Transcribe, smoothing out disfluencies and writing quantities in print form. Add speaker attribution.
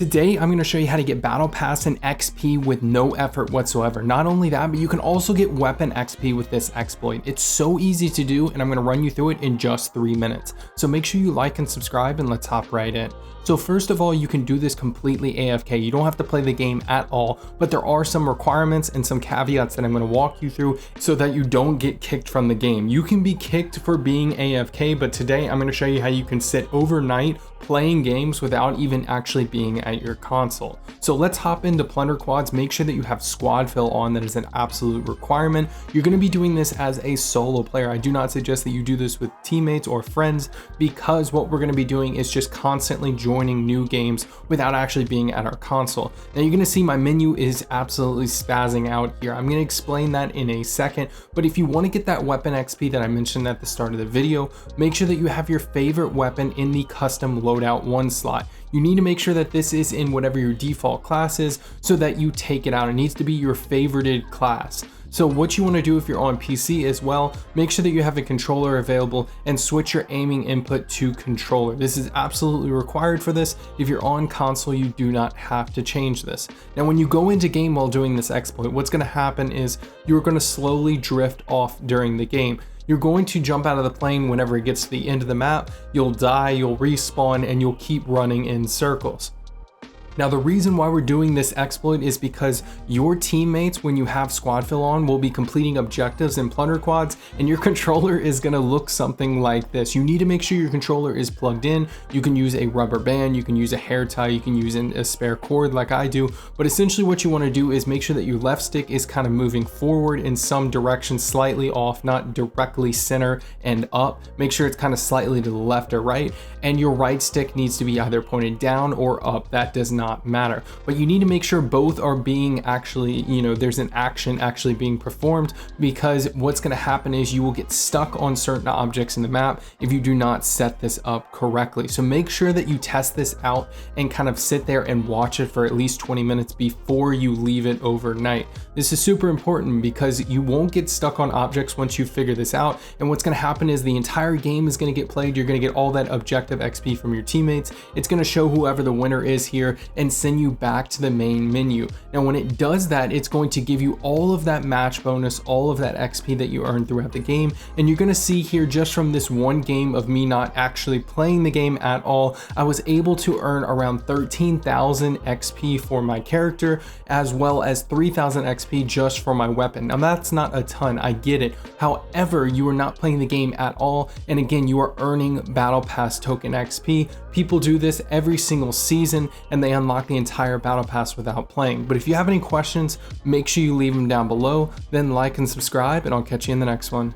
Speaker 1: Today, I'm going to show you how to get Battle Pass and XP with no effort whatsoever. Not only that, but you can also get weapon XP with this exploit. It's so easy to do, and I'm going to run you through it in just 3 minutes. So make sure you like and subscribe, and let's hop right in. So first of all, you can do this completely AFK. You don't have to play the game at all, but there are some requirements and some caveats that I'm going to walk you through so that you don't get kicked from the game. You can be kicked for being AFK, but today I'm going to show you how you can sit overnight playing games without even actually being at your console. So let's hop into plunder quads. Make sure that you have squad fill on. That is an absolute requirement. You're going to be doing this as a solo player. I do not suggest that you do this with teammates or friends, because what we're going to be doing is just constantly joining new games without actually being at our console. Now you're going to see my menu is absolutely spazzing out here. I'm going to explain that in a second, but if you want to get that weapon XP that I mentioned at the start of the video, make sure that you have your favorite weapon in the custom loadout 1 slot. You need to make sure that this is in whatever your default class is so that you take it out. It needs to be your favorited class. So what you want to do if you're on PC as well, make sure that you have a controller available and switch your aiming input to controller. This is absolutely required for this. If you're on console, you do not have to change this. Now, when you go into game while doing this exploit, what's going to happen is you're going to slowly drift off during the game. You're going to jump out of the plane whenever it gets to the end of the map, you'll die, you'll respawn, and you'll keep running in circles. Now, the reason why we're doing this exploit is because your teammates, when you have squad fill on, will be completing objectives in plunder quads, and your controller is going to look something like this. You need to make sure your controller is plugged in. You can use a rubber band, you can use a hair tie, you can use a spare cord like I do, but essentially what you want to do is make sure that your left stick is kind of moving forward in some direction, slightly off, not directly center and up. Make sure it's kind of slightly to the left or right, and your right stick needs to be either pointed down or up. That does not matter, but you need to make sure both are being actually, there's an action actually being performed, because what's going to happen is you will get stuck on certain objects in the map if you do not set this up correctly. So make sure that you test this out and kind of sit there and watch it for at least 20 minutes before you leave it overnight. This is super important because you won't get stuck on objects once you figure this out, and what's going to happen is the entire game is going to get played. You're going to get all that objective XP from your teammates. It's going to show whoever the winner is here and send you back to the main menu. Now, when it does that, it's going to give you all of that match bonus, all of that XP that you earned throughout the game. And you're going to see here, just from this one game of me not actually playing the game at all, I was able to earn around 13,000 XP for my character, as well as 3,000 XP just for my weapon. Now, that's not a ton, I get it. However, you are not playing the game at all, and again, you are earning Battle Pass token XP. People do this every single season, and they unlock the entire Battle Pass without playing. But if you have any questions, make sure you leave them down below, then like and subscribe, and I'll catch you in the next one.